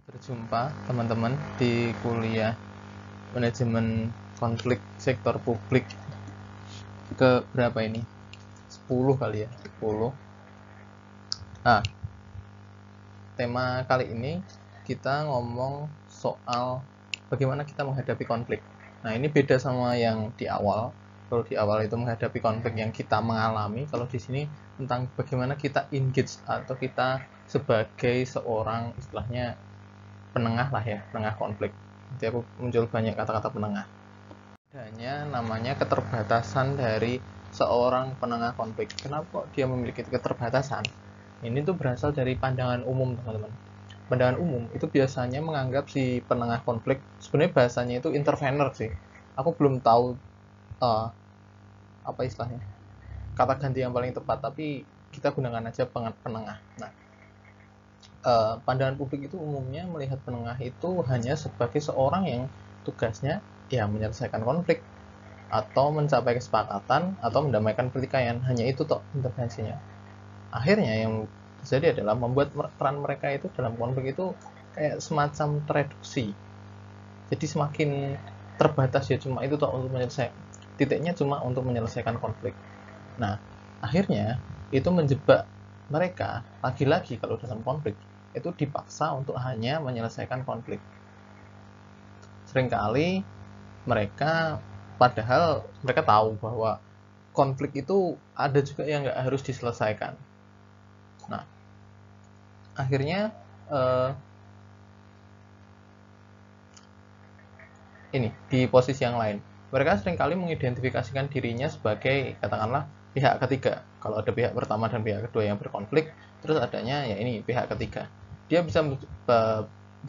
Berjumpa teman-teman di kuliah manajemen konflik sektor publik ke berapa ini? 10 kali ya, 10. Nah, tema kali ini kita ngomong soal bagaimana kita menghadapi konflik. Nah, ini beda sama yang di awal. Kalau di awal itu menghadapi konflik yang kita mengalami, kalau di sini tentang bagaimana kita engage atau kita sebagai seorang istilahnya penengah lah ya, penengah konflik. Nanti aku muncul banyak kata-kata penengah. Adanya namanya keterbatasan dari seorang penengah konflik. Kenapa kok dia memiliki keterbatasan? Ini tuh berasal dari pandangan umum, teman-teman. Pandangan umum itu biasanya menganggap si penengah konflik, sebenarnya bahasanya itu intervener sih. Aku belum tahu uh, apa istilahnya, kata ganti yang paling tepat, tapi kita gunakan aja penengah. Nah, pandangan publik itu umumnya melihat penengah itu hanya sebagai seorang yang tugasnya ya menyelesaikan konflik atau mencapai kesepakatan atau mendamaikan pertikaian. Hanya itu toh intervensinya. Akhirnya yang terjadi adalah membuat peran mereka itu dalam konflik itu kayak semacam tereduksi. Jadi semakin terbatas ya, cuma itu toh untuk menyelesaikan, titiknya cuma untuk menyelesaikan konflik. Nah, akhirnya itu menjebak mereka lagi-lagi kalau dalam konflik itu dipaksa untuk hanya menyelesaikan konflik. Seringkali mereka, padahal mereka tahu bahwa konflik itu ada juga yang nggak harus diselesaikan. Nah, akhirnya ini di posisi yang lain, mereka seringkali mengidentifikasikan dirinya sebagai katakanlah pihak ketiga. Kalau ada pihak pertama dan pihak kedua yang berkonflik, terus adanya ya ini pihak ketiga. Dia bisa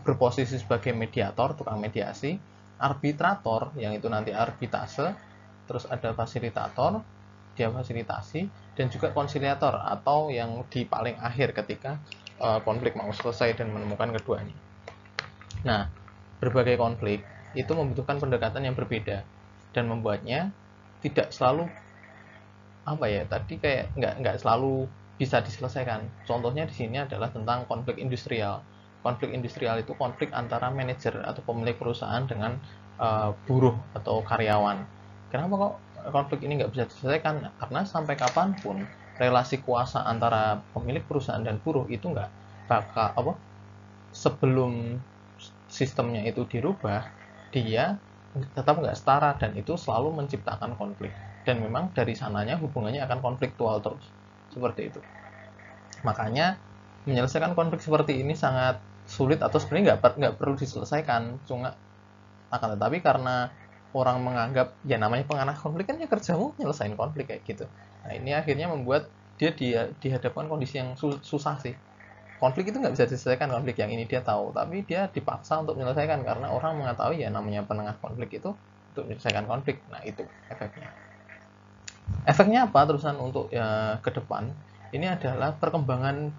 berposisi sebagai mediator, tukang mediasi, arbitrator yang itu nanti arbitase, terus ada fasilitator, dia fasilitasi, dan juga konsiliator atau yang di paling akhir ketika konflik mau selesai dan menemukan keduanya. Nah, berbagai konflik itu membutuhkan pendekatan yang berbeda dan membuatnya tidak selalu apa ya, tadi kayak nggak selalu bisa diselesaikan. Contohnya di sini adalah tentang konflik industrial. Konflik industrial itu konflik antara manajer atau pemilik perusahaan dengan buruh atau karyawan. Kenapa kok konflik ini nggak bisa diselesaikan? Karena sampai kapanpun relasi kuasa antara pemilik perusahaan dan buruh itu nggak bakal apa, sebelum sistemnya itu dirubah, dia tetap nggak setara dan itu selalu menciptakan konflik. Dan memang dari sananya hubungannya akan konfliktual terus. Seperti itu. Makanya menyelesaikan konflik seperti ini sangat sulit atau sebenarnya nggak perlu diselesaikan. Cuma akan tetapi karena orang menganggap ya namanya penganah konflik kan ya kerjamu nyelesain konflik kayak gitu. Nah, ini akhirnya membuat dia dihadapkan kondisi yang susah sih. Konflik itu nggak bisa diselesaikan, konflik yang ini dia tahu, tapi dia dipaksa untuk menyelesaikan karena orang mengetahui ya namanya penengah konflik itu untuk menyelesaikan konflik. Nah, itu efeknya apa terusan untuk ya ke depan ini adalah perkembangan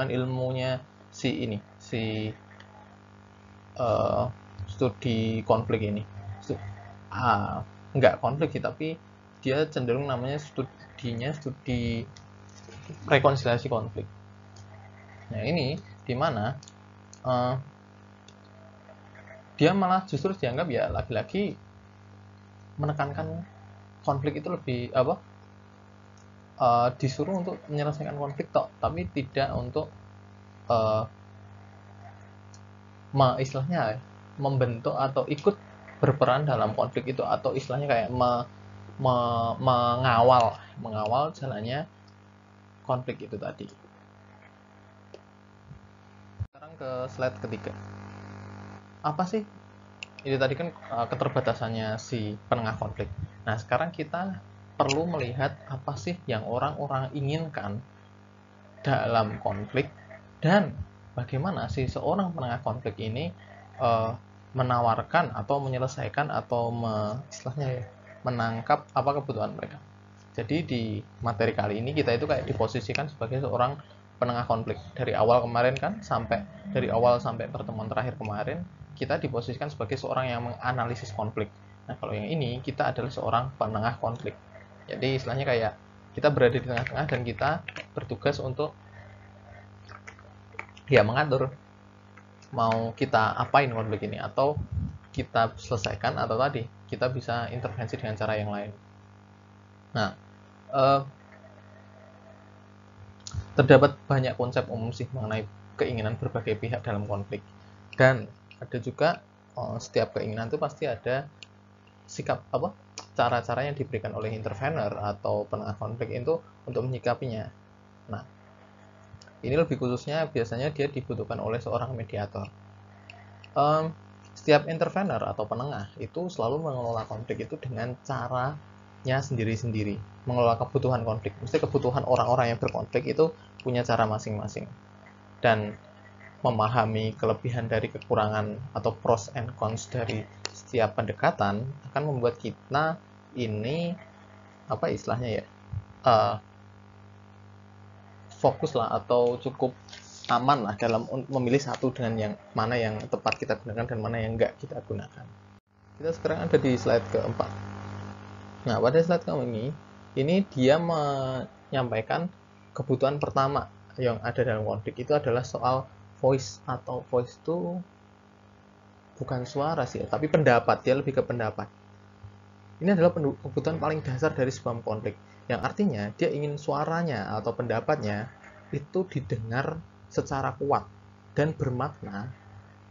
ilmunya si ini si studi konflik ini. Nggak konflik sih, tapi dia cenderung namanya studi rekonsiliasi konflik. Nah, ini dimana dia malah justru dianggap ya lagi-lagi menekankan konflik itu lebih apa, disuruh untuk menyelesaikan konflik toh, tapi tidak untuk istilahnya membentuk atau ikut berperan dalam konflik itu, atau istilahnya kayak mengawal jalannya konflik itu tadi. Sekarang ke slide ketiga. Apa sih ini tadi kan keterbatasannya si penengah konflik. Nah, sekarang kita perlu melihat apa sih yang orang-orang inginkan dalam konflik dan bagaimana sih seorang penengah konflik ini menawarkan atau menyelesaikan atau istilahnya ya, menangkap apa kebutuhan mereka. Jadi di materi kali ini kita itu kayak diposisikan sebagai seorang penengah konflik. Dari awal kemarin kan dari awal sampai pertemuan terakhir kemarin kita diposisikan sebagai seorang yang menganalisis konflik. Nah, kalau yang ini kita adalah seorang penengah konflik. Jadi istilahnya kayak kita berada di tengah-tengah dan kita bertugas untuk ya mengatur mau kita apain konflik ini, atau kita selesaikan, atau tadi kita bisa intervensi dengan cara yang lain. Nah, terdapat banyak konsep umum sih mengenai keinginan berbagai pihak dalam konflik, dan ada juga setiap keinginan itu pasti ada sikap cara-cara yang diberikan oleh intervener atau penengah konflik itu untuk menyikapinya. Nah, ini lebih khususnya biasanya dia dibutuhkan oleh seorang mediator. Setiap intervener atau penengah itu selalu mengelola konflik itu dengan caranya sendiri-sendiri. Mengelola kebutuhan konflik, mesti kebutuhan orang-orang yang berkonflik itu punya cara masing-masing. Dan memahami kelebihan dari kekurangan atau pros and cons dari setiap pendekatan akan membuat kita ini fokus lah, atau cukup aman lah dalam memilih satu dengan yang mana yang tepat kita gunakan dan mana yang enggak kita gunakan. Kita sekarang ada di slide keempat. Nah, pada slide ini dia menyampaikan kebutuhan pertama yang ada dalam konflik itu adalah soal voice, atau voice itu bukan suara sih, tapi pendapat. Dia lebih ke pendapat. Ini adalah kebutuhan paling dasar dari sebuah konflik, yang artinya dia ingin suaranya atau pendapatnya itu didengar secara kuat dan bermakna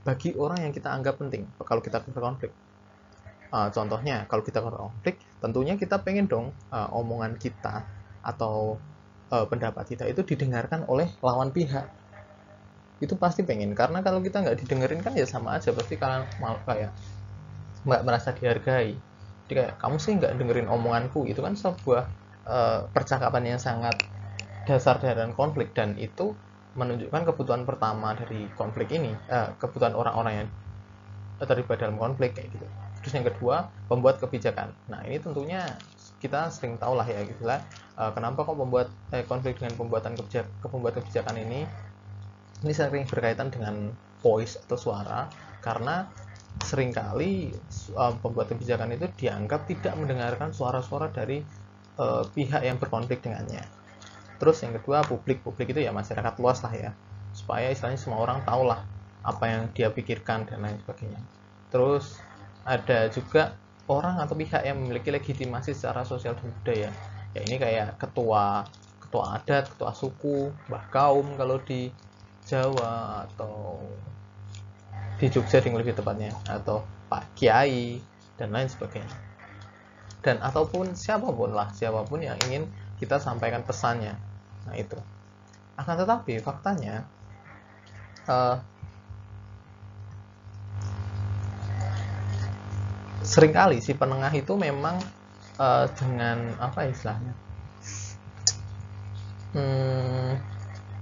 bagi orang yang kita anggap penting kalau kita berkonflik. Contohnya, kalau kita berkonflik, tentunya kita pengen dong omongan kita atau pendapat kita itu didengarkan oleh lawan pihak. Itu pasti pengen, karena kalau kita nggak didengerin kan ya sama aja, pasti kalian kayak nggak merasa dihargai. Jadi kayak, kamu sih nggak dengerin omonganku, itu kan sebuah percakapan yang sangat dasar dalam konflik, dan itu menunjukkan kebutuhan pertama dari konflik ini, kebutuhan orang-orang yang terlibat dalam konflik kayak gitu. Terus yang kedua, pembuat kebijakan. Nah, ini tentunya kita sering tahu lah ya gitu lah, kenapa kok membuat konflik dengan pembuat kebijakan ini sering berkaitan dengan voice atau suara, karena seringkali pembuat kebijakan itu dianggap tidak mendengarkan suara-suara dari pihak yang berkonflik dengannya. Terus yang kedua, publik itu ya masyarakat luas lah ya, supaya istilahnya semua orang tahu lah apa yang dia pikirkan dan lain sebagainya. Terus ada juga orang atau pihak yang memiliki legitimasi secara sosial dan budaya. Ya ini kayak ketua adat, ketua suku, mbah kaum kalau di Jawa, atau di Jogja yang lebih tepatnya, atau Pak Kiai dan lain sebagainya. Dan ataupun siapapun yang ingin kita sampaikan pesannya. Nah itu. Akan tetapi faktanya seringkali si penengah itu memang dengan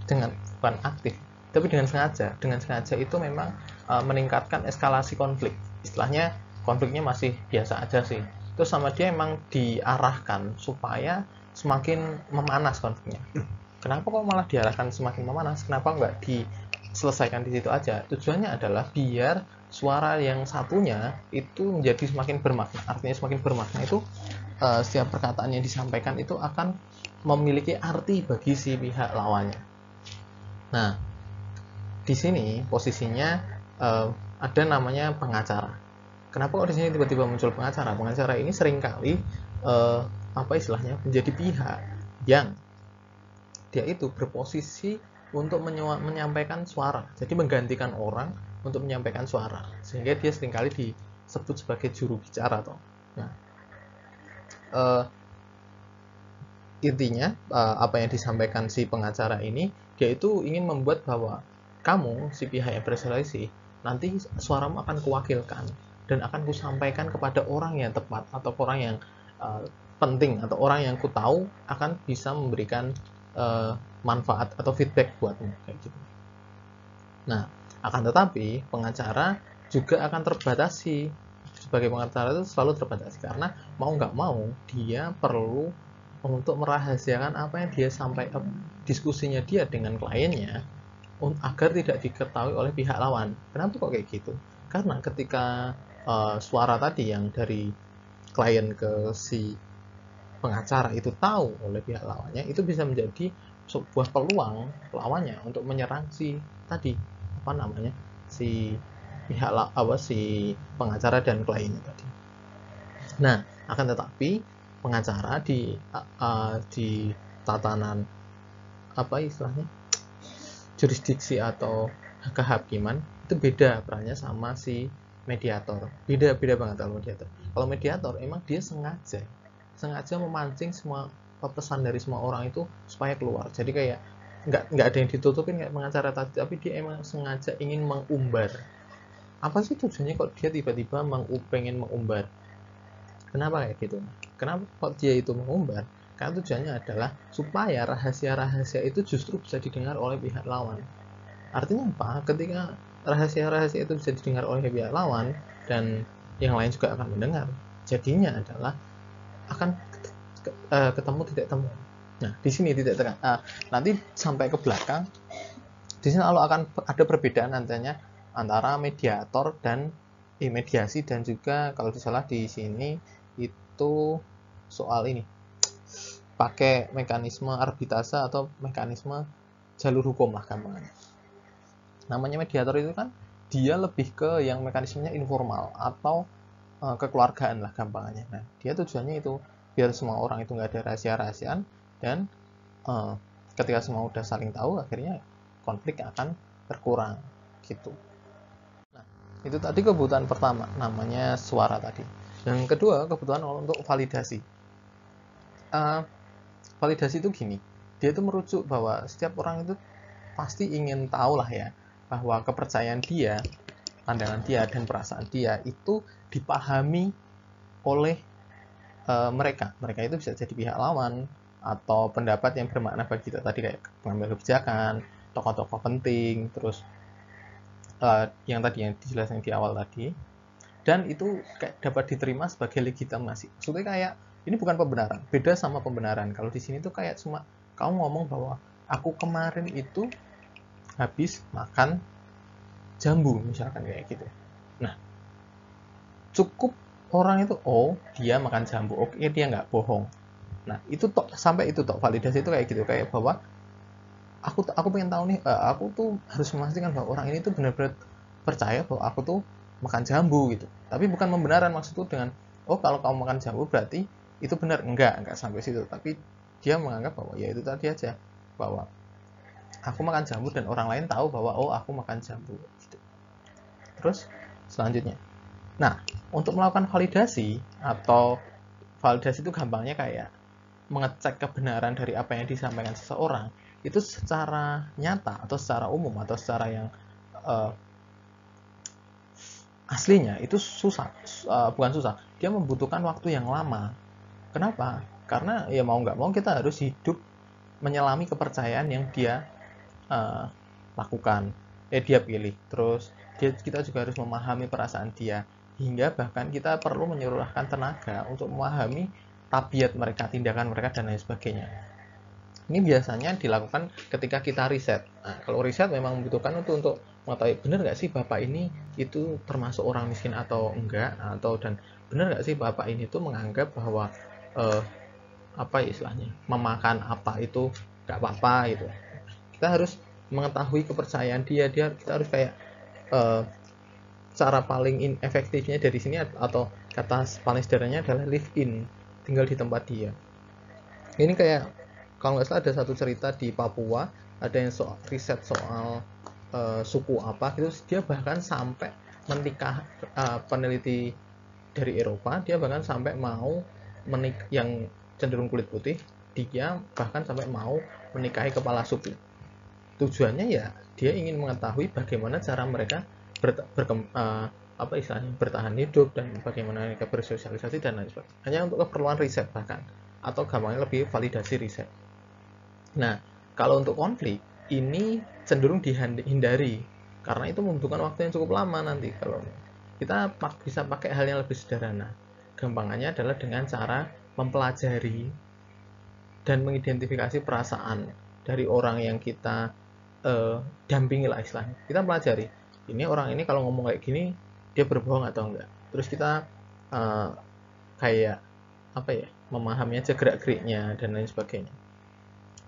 dengan bukan aktif, tapi dengan sengaja itu memang meningkatkan eskalasi konflik. Istilahnya konfliknya masih biasa aja sih, terus sama dia emang diarahkan supaya semakin memanas konfliknya. Kenapa kok malah diarahkan semakin memanas? Kenapa nggak diselesaikan di situ aja? Tujuannya adalah biar suara yang satunya itu menjadi semakin bermakna. Artinya semakin bermakna itu setiap perkataan yang disampaikan itu akan memiliki arti bagi si pihak lawannya. Nah, di sini posisinya ada namanya pengacara. Kenapa kok di sini tiba-tiba muncul pengacara? Pengacara ini seringkali menjadi pihak yang dia itu berposisi untuk menyampaikan suara. Jadi menggantikan orang untuk menyampaikan suara, sehingga dia seringkali disebut sebagai juru bicara toh. Nah, intinya apa yang disampaikan si pengacara ini, dia itu ingin membuat bahwa kamu, si pihak yang berselisih, nanti suaramu akan kuwakilkan dan akan kusampaikan kepada orang yang tepat, atau orang yang penting, atau orang yang ku tahu akan bisa memberikan manfaat atau feedback buatmu kayak gitu. Nah, akan tetapi pengacara juga akan terbatasi. Sebagai pengacara itu selalu terbatasi, karena mau nggak mau dia perlu untuk merahasiakan apa yang dia sampaikan, diskusinya dia dengan kliennya, agar tidak diketahui oleh pihak lawan. Kenapa kok kayak gitu? Karena ketika suara tadi yang dari klien ke si pengacara itu tahu oleh pihak lawannya, itu bisa menjadi sebuah peluang lawannya untuk menyerang si tadi si si pengacara dan kliennya tadi. Nah, akan tetapi pengacara di tatanan apa istilahnya jurisdiksi atau kehakiman itu beda perannya sama si mediator. Beda banget kalau mediator. Kalau mediator emang dia sengaja memancing semua pesan dari semua orang itu supaya keluar. Jadi kayak nggak ada yang ditutupin kayak pengacara tadi, tapi dia emang sengaja ingin mengumbar. Apa sih tujuannya kok dia tiba-tiba pengen mengumbar? Kenapa kayak gitu? Kenapa kok dia itu mengumbar? Karena tujuannya adalah supaya rahasia-rahasia itu justru bisa didengar oleh pihak lawan. Artinya apa? Ketika rahasia-rahasia itu bisa didengar oleh pihak lawan dan yang lain juga akan mendengar, jadinya adalah akan ketemu titik temu. Nah, di sini nanti sampai ke belakang, di sini lalu akan ada perbedaan antara mediator dan mediasi, dan juga kalau disalah di sini itu soal ini pakai mekanisme arbitrase atau mekanisme jalur hukum lah gampangnya. Namanya mediator itu kan dia lebih ke yang mekanismenya informal atau kekeluargaan lah gampangnya. Nah, dia tujuannya itu biar semua orang itu nggak ada rahasia-rahasiaan, dan ketika semua udah saling tahu, akhirnya konflik akan berkurang gitu. Nah, itu tadi kebutuhan pertama, namanya suara tadi. Dan kedua, kebutuhan untuk validasi. Validasi itu gini, dia itu merujuk bahwa setiap orang itu pasti ingin tahu lah ya, bahwa kepercayaan dia, pandangan dia, dan perasaan dia itu dipahami oleh mereka. Mereka itu bisa jadi pihak lawan atau pendapat yang bermakna bagi kita tadi, kayak pengambil kebijakan, tokoh-tokoh penting, terus yang tadi yang dijelaskan di awal tadi, dan itu kayak dapat diterima sebagai legitimasi. Maksudnya kayak ini bukan pembenaran, beda sama pembenaran. Kalau di sini tuh kayak cuma kamu ngomong bahwa aku kemarin itu habis makan jambu misalkan kayak gitu. Nah, cukup orang itu dia makan jambu, oke dia nggak bohong. Nah, itu sampai itu validasi itu kayak gitu, kayak bahwa aku pengen tahu nih, aku tuh harus memastikan bahwa orang ini tuh benar-benar percaya bahwa aku tuh makan jambu gitu. Tapi bukan pembenaran maksudku dengan kalau kamu makan jambu berarti itu benar, enggak sampai situ. Tapi dia menganggap bahwa ya itu tadi aja, bahwa aku makan jambu dan orang lain tahu bahwa aku makan jambu gitu. Terus selanjutnya, nah untuk melakukan validasi itu gampangnya kayak mengecek kebenaran dari apa yang disampaikan seseorang itu secara nyata atau secara umum atau secara yang aslinya itu bukan susah, dia membutuhkan waktu yang lama. Kenapa? Karena ya mau nggak mau kita harus hidup menyelami kepercayaan yang dia lakukan, dia pilih. Terus kita juga harus memahami perasaan dia, hingga bahkan kita perlu menyuruhkan tenaga untuk memahami tabiat mereka, tindakan mereka, dan lain sebagainya. Ini biasanya dilakukan ketika kita riset. Nah, kalau riset memang membutuhkan untuk mengetahui benar nggak sih bapak ini itu termasuk orang miskin atau enggak, dan benar nggak sih bapak ini tuh menganggap bahwa apa istilahnya memakan apa itu nggak apa-apa gitu. Kita harus mengetahui kepercayaan dia. Kita harus kayak cara paling efektifnya dari sini atau kata paling sederhananya adalah live in, tinggal di tempat dia. Ini kayak kalau nggak salah ada satu cerita di Papua, ada yang riset soal suku apa gitu, dia bahkan sampai menikah, peneliti dari Eropa, dia bahkan sampai mau yang cenderung kulit putih, dia bahkan sampai mau menikahi kepala suku. Tujuannya ya dia ingin mengetahui bagaimana cara mereka bertahan hidup dan bagaimana mereka bersosialisasi dan lain sebagainya. Hanya untuk keperluan riset bahkan, atau gampangnya lebih validasi riset. Nah, kalau untuk konflik ini cenderung dihindari karena itu membutuhkan waktu yang cukup lama. Nanti kalau kita bisa pakai hal yang lebih sederhana, gampangannya adalah dengan cara mempelajari dan mengidentifikasi perasaan dari orang yang kita dampingi lah istilahnya. Kita pelajari, ini orang ini kalau ngomong kayak gini dia berbohong atau enggak. Terus kita kayak apa ya, memahami aja gerak-geriknya dan lain sebagainya.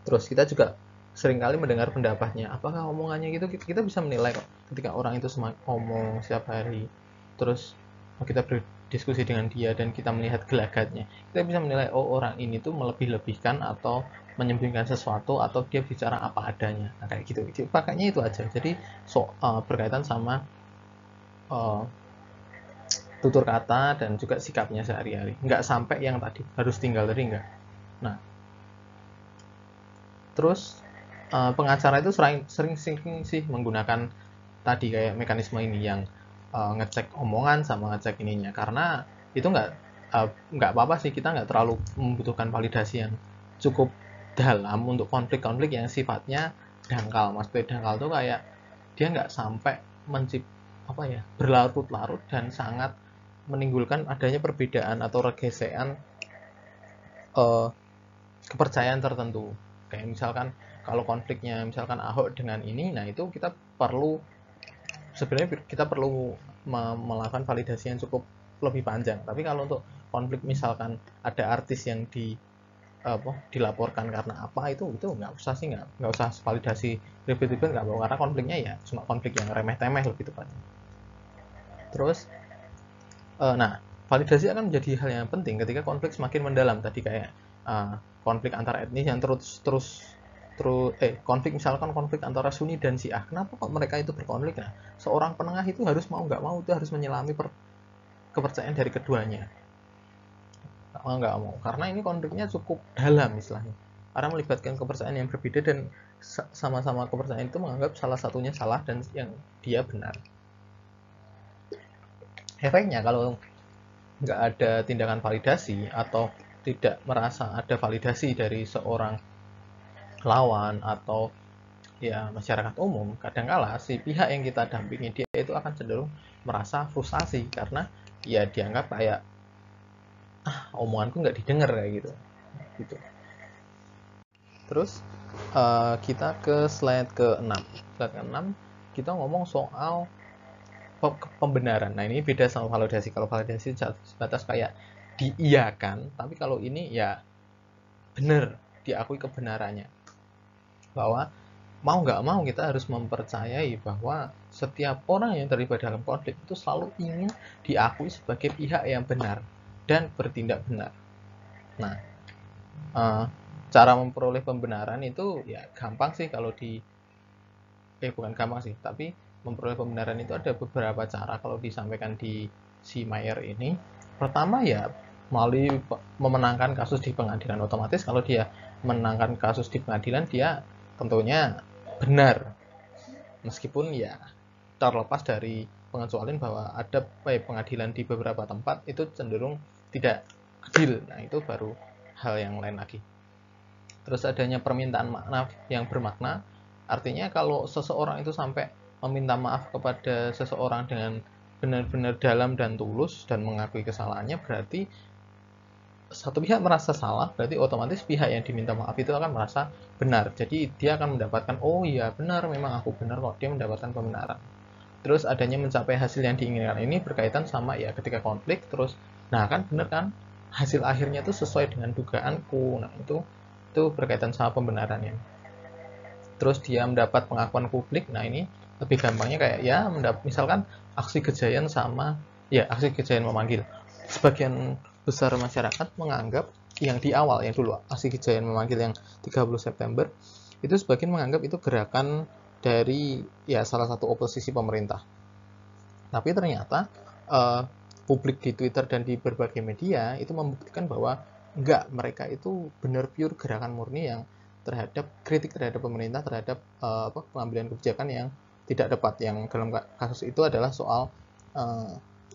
Terus kita juga seringkali mendengar pendapatnya, apakah omongannya gitu kita bisa menilai kok ketika orang itu ngomong setiap hari, terus kita berdiskusi dengan dia dan kita melihat gelagatnya, kita bisa menilai oh orang ini tuh melebih-lebihkan atau menyembunyikan sesuatu atau dia bicara apa adanya. Nah, kayak gitu. Jadi, pakainya itu aja. Jadi berkaitan sama tutur kata dan juga sikapnya sehari-hari. Nggak sampai yang tadi harus tinggal tadi nggak. Nah, terus pengacara itu sering sih menggunakan tadi kayak mekanisme ini yang ngecek omongan sama ngecek ininya, karena itu nggak apa-apa sih, kita nggak terlalu membutuhkan validasi yang cukup dalam untuk konflik-konflik yang sifatnya dangkal. Maksudnya dangkal tuh kayak dia nggak sampai apa ya, berlarut-larut dan sangat menimbulkan adanya perbedaan atau regesean kepercayaan tertentu. Kayak misalkan kalau konfliknya misalkan Ahok dengan ini, nah itu sebenarnya kita perlu melakukan validasi yang cukup lebih panjang. Tapi kalau untuk konflik misalkan ada artis yang dilaporkan karena apa, itu nggak usah sih, nggak usah validasi ribet-ribet, nggak mau, karena konfliknya ya cuma konflik yang remeh-temeh lebih tepatnya. Terus nah, validasi akan menjadi hal yang penting ketika konflik semakin mendalam tadi, kayak konflik antar etnis yang konflik misalkan konflik antara Sunni dan Syiah. Kenapa kok mereka itu berkonflik? Nah, seorang penengah itu harus mau nggak mau itu harus menyelami kepercayaan dari keduanya. Nggak mau, karena ini konfliknya cukup dalam istilahnya. Karena melibatkan kepercayaan yang berbeda dan sama-sama kepercayaan itu menganggap salah satunya salah dan yang dia benar. Efeknya kalau nggak ada tindakan validasi atau tidak merasa ada validasi dari seorang lawan atau ya masyarakat umum, kadangkala si pihak yang kita dampingi dia itu akan cenderung merasa frustasi karena ya dianggap kayak omonganku nggak didengar kayak gitu. Terus kita ke slide ke-6. Slide ke-6 kita ngomong soal pembenaran. Nah, ini beda sama validasi. Kalau validasi sebatas kayak diiyakan, tapi kalau ini ya benar, diakui kebenarannya. Bahwa mau nggak mau kita harus mempercayai bahwa setiap orang yang terlibat dalam konflik itu selalu ingin diakui sebagai pihak yang benar dan bertindak benar. Nah, cara memperoleh pembenaran itu ya gampang sih kalau bukan gampang sih, tapi memperoleh pembenaran itu ada beberapa cara kalau disampaikan di si Mayer ini. Pertama ya melalui memenangkan kasus di pengadilan. Otomatis kalau dia menangkan kasus di pengadilan, dia tentunya benar, meskipun ya terlepas dari pengecualian bahwa ada pengadilan di beberapa tempat itu cenderung tidak adil. Nah, itu baru hal yang lain lagi. Terus adanya permintaan maaf yang bermakna, artinya kalau seseorang itu sampai meminta maaf kepada seseorang dengan benar-benar dalam dan tulus dan mengakui kesalahannya, berarti satu pihak merasa salah, berarti otomatis pihak yang diminta maaf itu akan merasa benar. Jadi dia akan mendapatkan, oh iya benar, memang aku benar kok, dia mendapatkan pembenaran. Terus adanya mencapai hasil yang diinginkan ini berkaitan sama ya ketika konflik, terus nah kan benar kan, hasil akhirnya itu sesuai dengan dugaanku. Nah, itu berkaitan sama pembenarannya. Terus dia mendapat pengakuan publik. Nah, ini lebih gampangnya kayak ya misalkan aksi kejayaan aksi kejayaan memanggil. Sebagian besar masyarakat menganggap yang di awal, yang dulu aksi kejayaan memanggil yang 30 September itu sebagian menganggap itu gerakan dari ya salah satu oposisi pemerintah. Tapi ternyata publik di Twitter dan di berbagai media itu membuktikan bahwa enggak, mereka itu benar pure gerakan murni yang terhadap kritik terhadap pemerintah, terhadap pengambilan kebijakan yang tidak tepat, yang dalam kasus itu adalah soal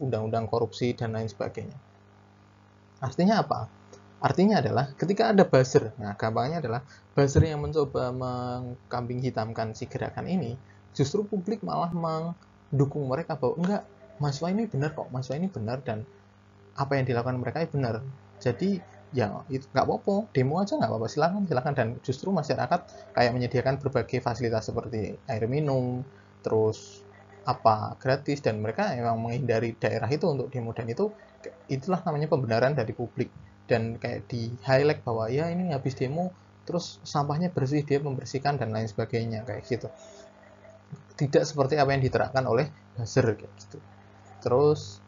undang-undang korupsi dan lain sebagainya. Artinya apa? Artinya adalah ketika ada buzzer, nah gampangnya adalah buzzer yang mencoba mengkambing hitamkan si gerakan ini, justru publik malah mendukung mereka bahwa enggak, mahasiswa ini benar kok, mahasiswa ini benar dan apa yang dilakukan mereka itu benar. Jadi ya itu nggak apa-apa, demo aja nggak apa-apa, silakan. Dan justru masyarakat kayak menyediakan berbagai fasilitas seperti air minum, terus gratis, dan mereka memang menghindari daerah itu untuk demo, dan itulah namanya pembenaran dari publik. Dan kayak di highlight bahwa ya ini habis demo terus sampahnya bersih, dia membersihkan dan lain sebagainya kayak gitu. Tidak seperti apa yang diterapkan oleh buzzer kayak gitu. Terus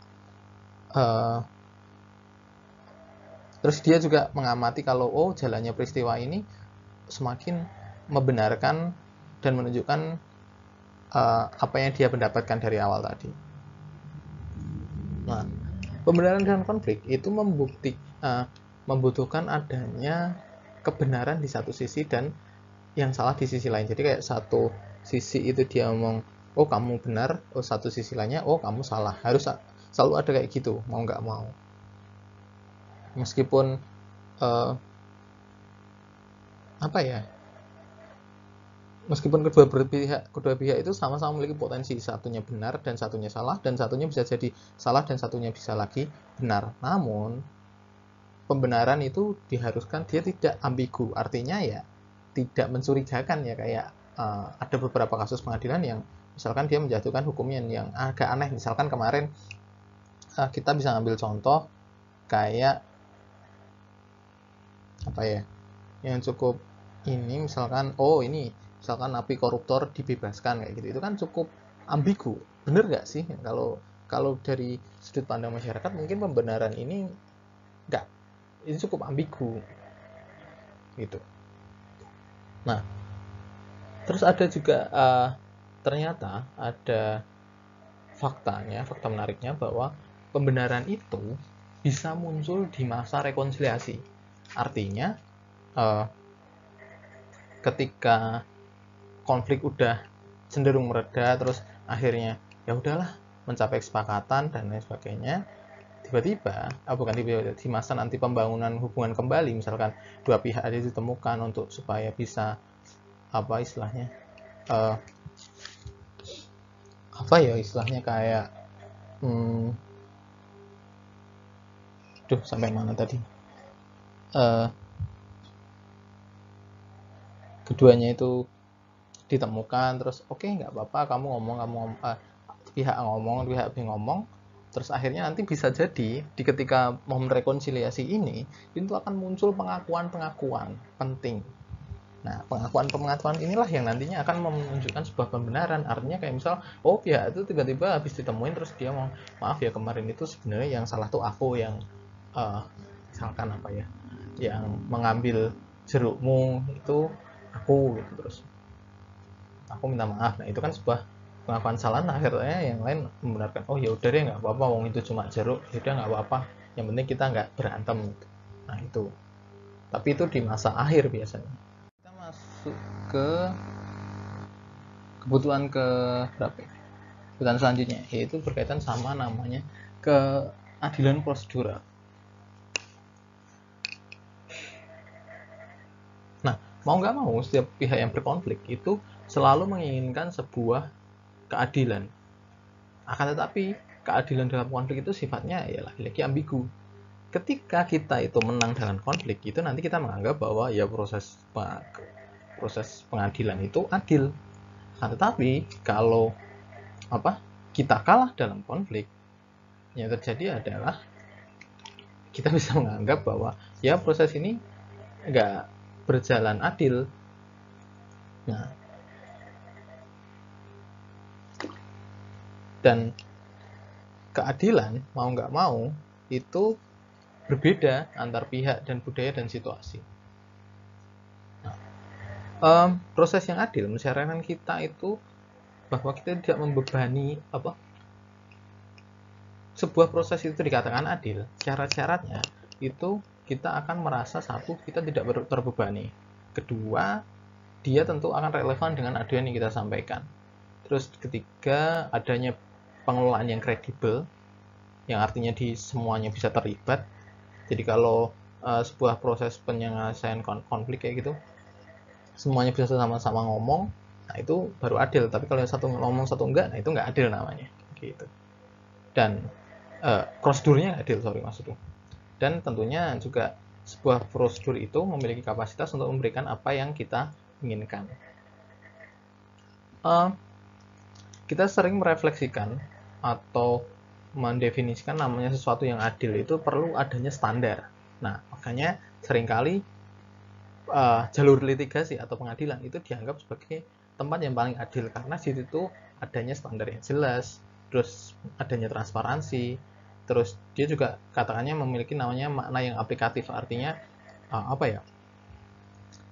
dia juga mengamati kalau jalannya peristiwa ini semakin membenarkan dan menunjukkan apa yang dia pendapatkan dari awal tadi. Nah, pembenaran dalam konflik itu membutuhkan adanya kebenaran di satu sisi dan yang salah di sisi lain. Jadi kayak satu sisi itu dia ngomong, oh kamu benar, oh satu sisi lainnya, oh kamu salah. Harus selalu ada kayak gitu, mau nggak mau. Meskipun meskipun kedua pihak itu sama-sama memiliki potensi, satunya benar dan satunya salah, dan satunya bisa jadi salah dan satunya bisa lagi benar. Namun pembenaran itu diharuskan dia tidak ambigu, artinya ya tidak mencurigakan ya, kayak ada beberapa kasus pengadilan yang misalkan dia menjatuhkan hukum yang agak aneh. Misalkan kemarin kita bisa ambil contoh kayak yang cukup ini, misalkan napi koruptor dibebaskan kayak gitu, itu kan cukup ambigu, bener nggak sih? Kalau dari sudut pandang masyarakat mungkin pembenaran ini cukup ambigu gitu. Nah, terus ada juga ternyata ada fakta menariknya bahwa pembenaran itu bisa muncul di masa rekonsiliasi. Artinya ketika konflik udah cenderung mereda, terus akhirnya ya udahlah mencapai kesepakatan dan lain sebagainya, tiba-tiba di masa nanti pembangunan hubungan kembali, misalkan dua pihak ada ditemukan untuk supaya bisa istilahnya kayak sampai mana tadi, keduanya itu ditemukan, terus oke, nggak apa-apa kamu ngomong, pihak ngomong, terus akhirnya nanti bisa jadi di ketika momen rekonsiliasi ini itu akan muncul pengakuan penting. Nah, pengakuan inilah yang nantinya akan menunjukkan sebuah pembenaran. Artinya kayak misal, pihak itu tiba-tiba habis ditemuin terus dia mau, maaf ya kemarin itu sebenarnya yang salah tuh aku yang misalkan yang mengambil jerukmu itu aku gitu, terus aku minta maaf. Nah, itu kan sebuah pengakuan salah. Nah, akhirnya yang lain membenarkan, oh ya udah deh, nggak apa-apa, wong itu cuma jeruk, ya udah nggak apa-apa, yang penting kita nggak berantem gitu. Nah itu, tapi itu di masa akhir biasanya. Kita masuk ke kebutuhan kebutuhan selanjutnya, yaitu berkaitan sama namanya keadilan prosedural. Nah, mau nggak mau setiap pihak yang berkonflik itu selalu menginginkan sebuah keadilan. Akan tetapi keadilan dalam konflik itu sifatnya ya lagi-lagi ambigu. Ketika kita itu menang dalam konflik, itu nanti kita menganggap bahwa ya proses pengadilan itu adil. Nah, tetapi kalau kita kalah dalam konflik, yang terjadi adalah kita bisa menganggap bahwa ya proses ini nggak berjalan adil. Nah, dan keadilan mau nggak mau itu berbeda antar pihak dan budaya dan situasi. Nah, proses yang adil mensyaratkan kita itu bahwa kita tidak membebani sebuah proses itu dikatakan adil. Syarat-syaratnya itu kita akan merasa, satu, kita tidak terbebani. Kedua, dia tentu akan relevan dengan aduan yang kita sampaikan. Terus ketiga, adanya pengelolaan yang kredibel, yang artinya di semuanya bisa terlibat. Jadi kalau sebuah proses penyelesaian konflik kayak gitu, semuanya bisa sama-sama ngomong, nah itu baru adil. Tapi kalau yang satu ngomong satu enggak, nah itu enggak adil namanya gitu. Dan prosedurnya adil, maksudnya. Dan tentunya juga sebuah prosedur itu memiliki kapasitas untuk memberikan apa yang kita inginkan. Kita sering merefleksikan atau mendefinisikan namanya sesuatu yang adil itu perlu adanya standar. Nah, makanya seringkali jalur litigasi atau pengadilan itu dianggap sebagai tempat yang paling adil karena di situ adanya standar yang jelas, terus adanya transparansi, terus dia juga katakannya memiliki namanya makna yang aplikatif, artinya apa ya,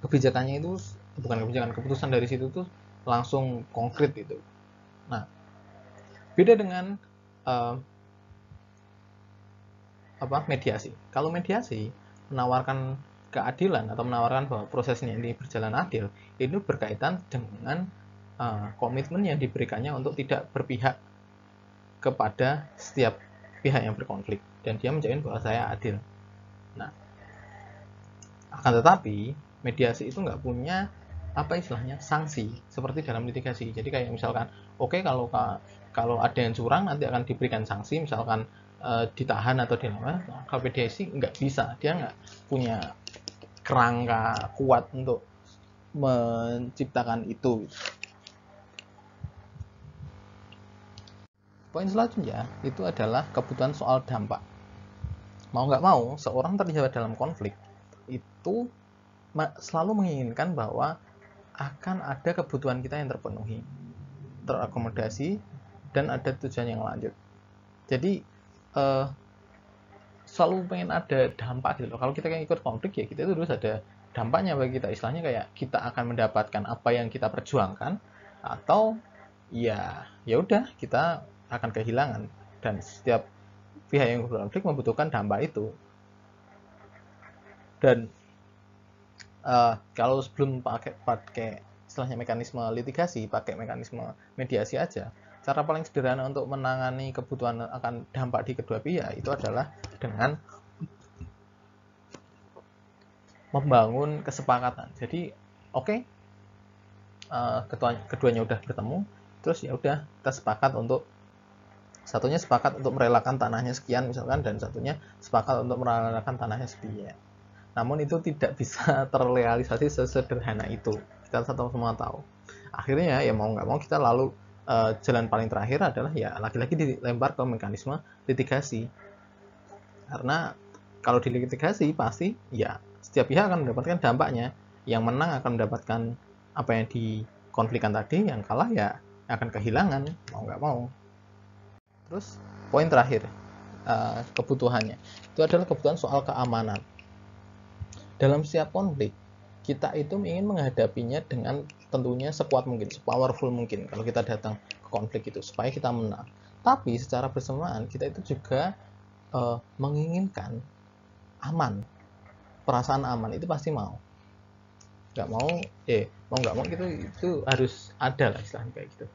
kebijakannya itu bukan kebijakan, keputusan dari situ tuh langsung konkret gitu. Nah, beda dengan mediasi. Kalau mediasi menawarkan keadilan atau menawarkan bahwa prosesnya ini berjalan adil, itu berkaitan dengan komitmen yang diberikannya untuk tidak berpihak kepada setiap pihak yang berkonflik dan dia menjamin bahwa saya adil. Nah, akan tetapi mediasi itu nggak punya apa istilahnya sanksi seperti dalam litigasi. Jadi kayak misalkan, oke, kalau ada yang curang nanti akan diberikan sanksi, misalkan ditahan atau dinama. Kalau mediasi nggak bisa, dia nggak punya kerangka kuat untuk menciptakan itu. Poin selanjutnya itu adalah kebutuhan soal dampak. Mau nggak mau, seorang terlibat dalam konflik itu selalu menginginkan bahwa akan ada kebutuhan kita yang terpenuhi, terakomodasi, dan ada tujuan yang lanjut. Jadi selalu pengen ada dampak gitu loh. Kalau kita ikut konflik ya kita itu harus ada dampaknya bagi kita. Istilahnya kayak kita akan mendapatkan apa yang kita perjuangkan atau ya udah kita akan kehilangan, dan setiap pihak yang berkonflik membutuhkan dampak itu. Dan kalau sebelum pakai istilahnya mekanisme litigasi, pakai mekanisme mediasi aja, cara paling sederhana untuk menangani kebutuhan akan dampak di kedua pihak itu adalah dengan membangun kesepakatan. Jadi oke, keduanya udah bertemu, terus ya udah kita sepakat untuk satunya sepakat untuk merelakan tanahnya sekian misalkan, dan satunya sepakat untuk merelakan tanahnya sekian. Namun itu tidak bisa terrealisasi sesederhana itu. Kita semua tahu. Akhirnya ya mau nggak mau kita lalu jalan paling terakhir adalah ya lagi-lagi dilempar ke mekanisme litigasi. Karena kalau di litigasi pasti ya setiap pihak akan mendapatkan dampaknya. Yang menang akan mendapatkan apa yang dikonflikkan tadi, yang kalah ya akan kehilangan mau nggak mau. Terus poin terakhir kebutuhannya itu adalah kebutuhan soal keamanan. Dalam setiap konflik, kita itu ingin menghadapinya dengan tentunya sekuat mungkin, sepowerful mungkin kalau kita datang ke konflik itu, supaya kita menang. Tapi secara bersamaan, kita itu juga menginginkan aman. Perasaan aman itu pasti mau. Nggak mau, mau nggak mau itu harus ada lah istilahnya kayak gitu.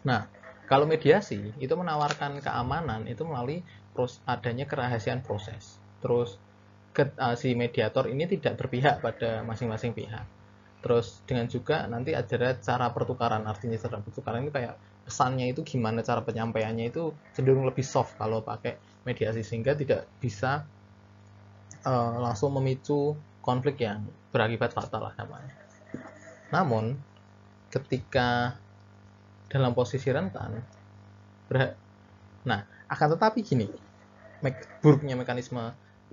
Nah, kalau mediasi itu menawarkan keamanan itu melalui adanya kerahasiaan proses. Terus si mediator ini tidak berpihak pada masing-masing pihak. Terus dengan juga nanti ada cara pertukaran, artinya cara pertukaran itu kayak pesannya itu gimana, cara penyampaiannya itu cenderung lebih soft kalau pakai mediasi, sehingga tidak bisa langsung memicu konflik yang berakibat fatal lah namanya. Namun ketika dalam posisi rentan, nah akan tetapi gini, buruknya mekanisme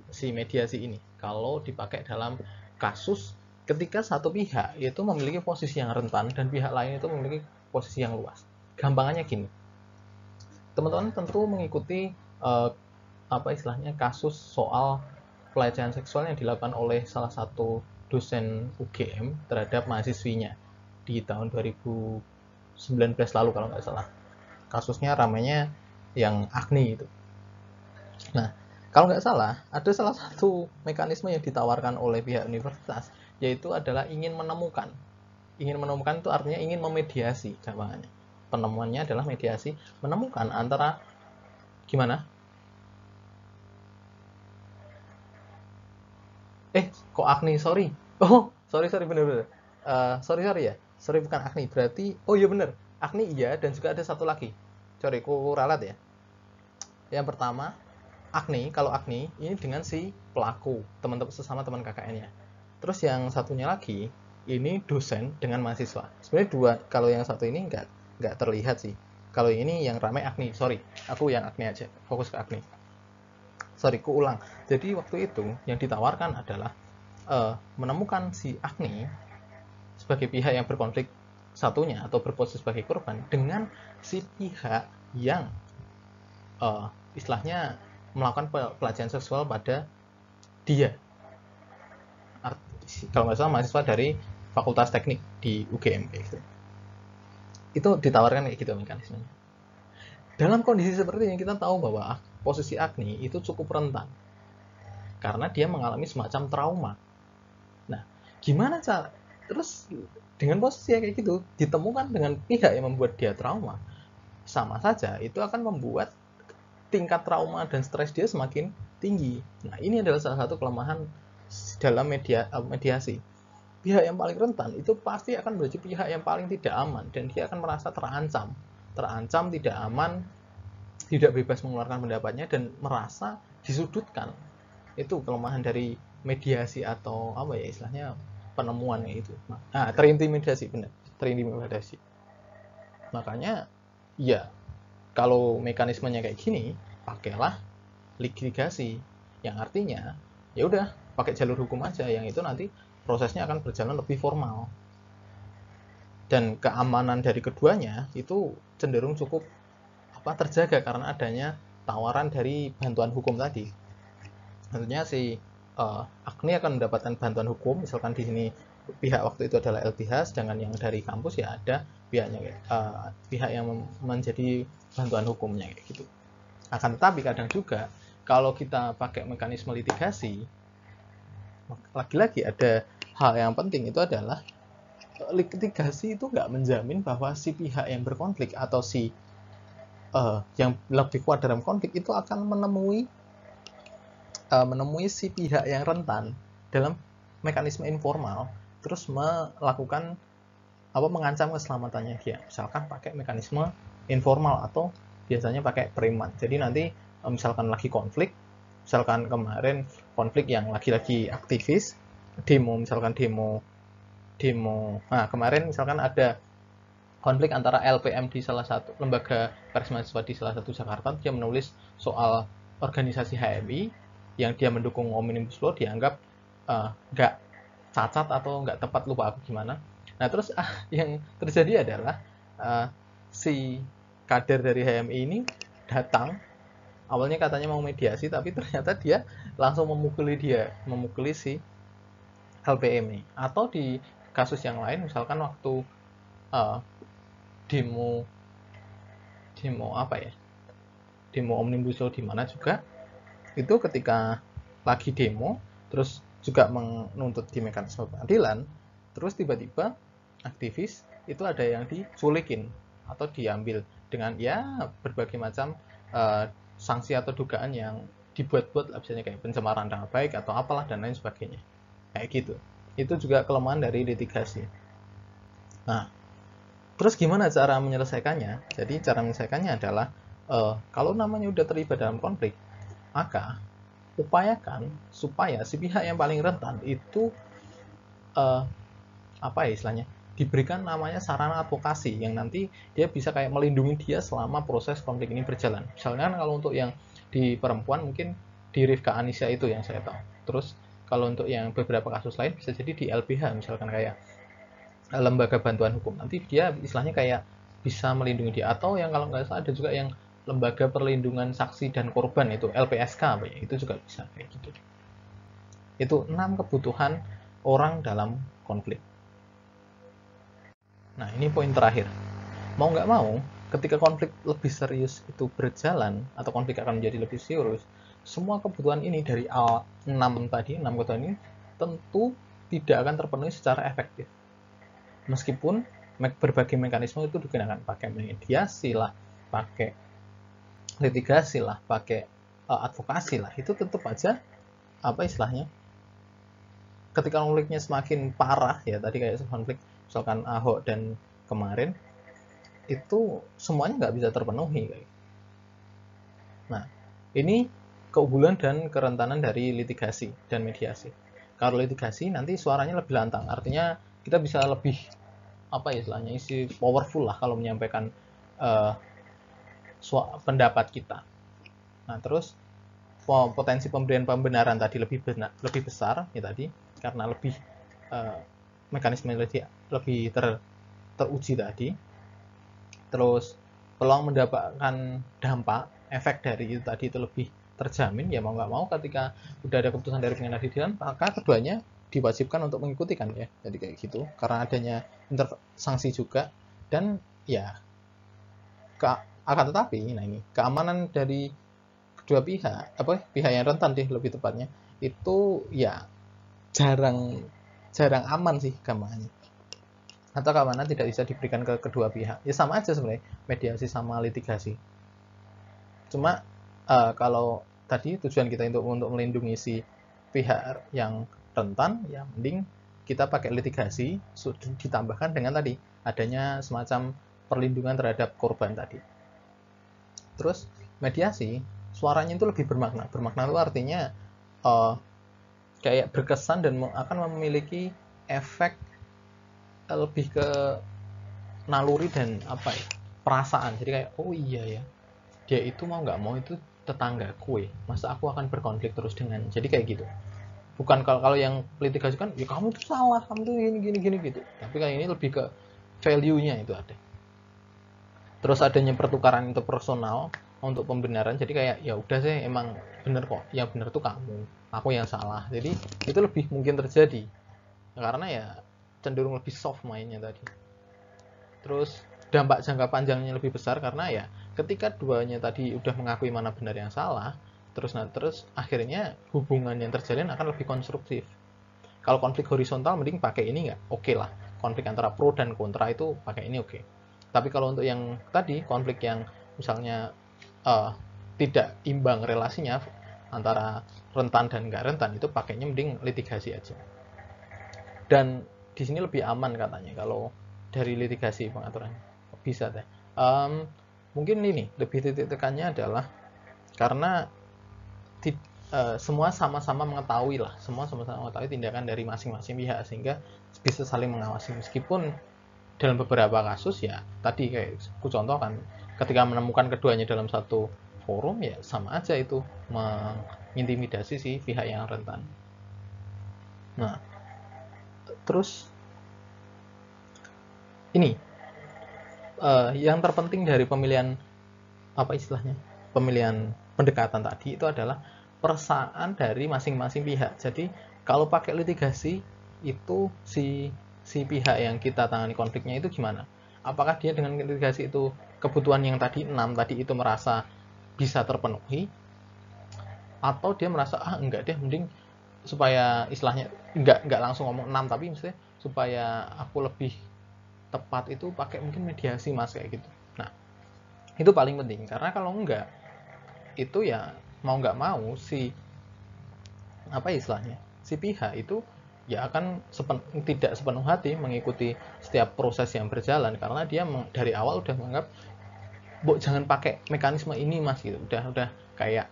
si mediasi ini kalau dipakai dalam kasus ketika satu pihak itu memiliki posisi yang rentan dan pihak lain itu memiliki posisi yang luas. Gampangannya gini, teman-teman tentu mengikuti apa istilahnya kasus soal pelecehan seksual yang dilakukan oleh salah satu dosen UGM terhadap mahasiswinya di tahun 2019 lalu kalau nggak salah. Kasusnya ramainya yang Agni itu. Nah, kalau nggak salah, ada salah satu mekanisme yang ditawarkan oleh pihak universitas, yaitu adalah ingin menemukan. Ingin menemukan itu artinya ingin memediasi, gampangannya. Penemuannya adalah mediasi, menemukan antara gimana? Kok Agni? Sorry. Oh, sorry bener-bener. Sorry ya. Sorry, bukan Agni. Berarti, oh iya bener. Agni iya, dan juga ada satu lagi. Sorry, ku ralat ya. Yang pertama, Agni, kalau Agni ini dengan si pelaku, teman-teman sesama teman KKN-nya. Terus yang satunya lagi, ini dosen dengan mahasiswa. Sebenarnya dua, kalau yang satu ini nggak terlihat sih. Kalau ini yang ramai Agni, sorry. Aku yang Agni aja, fokus ke Agni. Sorry, ku ulang. Jadi waktu itu yang ditawarkan adalah menemukan si Agni sebagai pihak yang berkonflik satunya atau berposisi sebagai korban dengan si pihak yang istilahnya melakukan pelecehan seksual pada dia. Kalau nggak salah mahasiswa dari Fakultas Teknik di UGM kayak gitu. Itu ditawarkan kayak gitu mekanismenya. Dalam kondisi seperti ini kita tahu bahwa posisi Agni itu cukup rentan karena dia mengalami semacam trauma. Nah, gimana cara terus dengan posisi kayak gitu ditemukan dengan pihak yang membuat dia trauma, sama saja itu akan membuat tingkat trauma dan stres dia semakin tinggi. Nah, ini adalah salah satu kelemahan dalam mediasi. Pihak yang paling rentan itu pasti akan menjadi pihak yang paling tidak aman dan dia akan merasa terancam, tidak aman, tidak bebas mengeluarkan pendapatnya dan merasa disudutkan. Itu kelemahan dari mediasi atau apa ya istilahnya penemuannya itu. Nah, terintimidasi, benar, terintimidasi. Makanya ya kalau mekanismenya kayak gini, pakailah litigasi yang artinya ya udah pakai jalur hukum aja yang itu nanti prosesnya akan berjalan lebih formal. Dan keamanan dari keduanya itu cenderung cukup terjaga karena adanya tawaran dari bantuan hukum tadi. Tentunya si Agni akan mendapatkan bantuan hukum, misalkan di sini pihak waktu itu adalah LBH, sedangkan yang dari kampus ya ada pihak yang menjadi bantuan hukumnya kayak gitu. Akan tetapi kadang juga kalau kita pakai mekanisme litigasi, lagi-lagi ada hal yang penting itu adalah litigasi itu nggak menjamin bahwa si pihak yang berkonflik atau si yang lebih kuat dalam konflik itu akan menemui si pihak yang rentan dalam mekanisme informal, terus melakukan mengancam keselamatannya dia, misalkan pakai mekanisme informal atau biasanya pakai preman. Jadi nanti misalkan lagi konflik, misalkan kemarin konflik yang lagi-lagi aktivis demo, misalkan demo kemarin misalkan ada konflik antara LPM di salah satu lembaga pers mahasiswa di salah satu Jakarta, dia menulis soal organisasi HMI yang dia mendukung Omnibus Law dianggap nggak cacat atau nggak tepat, lupa aku gimana. Nah terus yang terjadi adalah si kader dari HMI ini datang, awalnya katanya mau mediasi tapi ternyata dia langsung memukuli si LPM ini. Atau di kasus yang lain misalkan waktu demo Omnibus Law di mana juga itu ketika lagi demo terus juga menuntut di mekanisme pengadilan, terus tiba-tiba aktivis itu ada yang diculikin atau diambil dengan ya berbagai macam sanksi atau dugaan yang dibuat-buat, misalnya kayak pencemaran nama baik atau apalah dan lain sebagainya kayak gitu. Itu juga kelemahan dari litigasi. Nah, terus gimana cara menyelesaikannya? Jadi cara menyelesaikannya adalah kalau namanya udah terlibat dalam konflik, maka upayakan supaya si pihak yang paling rentan itu istilahnya diberikan namanya sarana advokasi yang nanti dia bisa kayak melindungi dia selama proses konflik ini berjalan. Misalnya kalau untuk yang di perempuan mungkin di Rifka Anissa itu yang saya tahu. Terus kalau untuk yang beberapa kasus lain bisa jadi di LBH misalkan kayak lembaga bantuan hukum, nanti dia istilahnya kayak bisa melindungi dia. Atau yang kalau nggak salah ada juga yang lembaga perlindungan saksi dan korban itu LPSK itu juga bisa kayak gitu. Itu 6 kebutuhan orang dalam konflik. Nah ini poin terakhir, mau nggak mau ketika konflik lebih serius itu berjalan atau konflik akan menjadi lebih serius, semua kebutuhan ini dari 6 kebutuhan ini tentu tidak akan terpenuhi secara efektif. Meskipun berbagai mekanisme itu digunakan, pakai mediasi lah, pakai litigasi lah, pakai advokasi lah, itu tetap aja istilahnya ketika konfliknya semakin parah ya, tadi kayak konflik misalkan Ahok dan kemarin itu semuanya nggak bisa terpenuhi kayak. Nah ini keunggulan dan kerentanan dari litigasi dan mediasi. Kalau litigasi nanti suaranya lebih lantang, artinya kita bisa lebih istilahnya isi powerful lah kalau menyampaikan pendapat kita. Nah terus potensi pemberian pembenaran tadi lebih besar ya tadi. karena lebih mekanisme lebih teruji tadi. Terus peluang mendapatkan dampak efek dari itu tadi itu lebih terjamin, ya mau nggak mau ketika udah ada keputusan dari pengadilan maka keduanya diwajibkan untuk mengikuti kan ya, jadi kayak gitu karena adanya sanksi juga. Dan ya akan tetapi nah ini keamanan dari kedua pihak, pihak yang rentan deh lebih tepatnya, itu ya jarang aman sih gambarnya, atau keamanan tidak bisa diberikan ke kedua pihak. Ya sama aja sebenarnya mediasi sama litigasi, cuma kalau tadi tujuan kita untuk melindungi si pihak yang rentan, ya mending kita pakai litigasi ditambahkan dengan tadi adanya semacam perlindungan terhadap korban tadi. Terus mediasi suaranya itu lebih bermakna itu artinya kayak berkesan dan akan memiliki efek lebih ke naluri dan apa ya, perasaan. Jadi kayak oh iya ya, dia itu mau nggak mau itu tetangga kue, masa aku akan berkonflik terus dengan, jadi kayak gitu. Bukan kalau yang litigasi kan ya kamu tuh salah, kamu tuh gini gitu, tapi kayak ini lebih ke value-nya itu ada. Terus adanya pertukaran interpersonal untuk pembenaran, jadi kayak ya udah sih emang bener kok, yang bener tuh kamu, aku yang salah. Jadi itu lebih mungkin terjadi karena ya cenderung lebih soft mainnya tadi. Terus dampak jangka panjangnya lebih besar karena ya ketika duanya tadi udah mengakui mana benar yang salah, terus akhirnya hubungan yang terjalin akan lebih konstruktif. Kalau konflik horizontal mending pakai ini nggak oke lah, konflik antara pro dan kontra itu pakai ini oke. Tapi kalau untuk yang tadi konflik yang misalnya tidak imbang relasinya antara rentan dan nggak rentan, itu pakainya mending litigasi aja. Dan di sini lebih aman katanya kalau dari litigasi pengaturannya bisa deh. Mungkin ini lebih titik tekannya adalah karena semua sama-sama mengetahui lah, semua sama-sama mengetahui tindakan dari masing-masing pihak sehingga bisa saling mengawasi. Meskipun dalam beberapa kasus ya tadi kayak aku contohkan, ketika menemukan keduanya dalam satu forum ya sama aja itu mengintimidasi si pihak yang rentan. Nah, terus ini yang terpenting dari pemilihan apa istilahnya, pemilihan pendekatan tadi itu adalah perasaan dari masing-masing pihak. Jadi kalau pakai litigasi itu si pihak yang kita tangani konfliknya itu gimana? Apakah dia dengan litigasi itu kebutuhan yang tadi 6 tadi itu merasa bisa terpenuhi, atau dia merasa enggak deh, mending supaya istilahnya enggak langsung ngomong 6 tapi misalnya supaya aku lebih tepat itu pakai mungkin mediasi mas kayak gitu. Nah itu paling penting karena kalau enggak itu ya mau nggak mau si apa istilahnya si pihak itu ya akan tidak sepenuh hati mengikuti setiap proses yang berjalan karena dia dari awal udah menganggap jangan pakai mekanisme ini mas gitu, udah kayak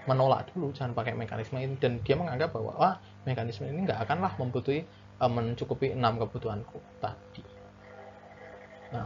menolak dulu jangan pakai mekanisme ini, dan dia menganggap bahwa wah mekanisme ini nggak akanlah mencukupi 6 kebutuhanku tadi. Nah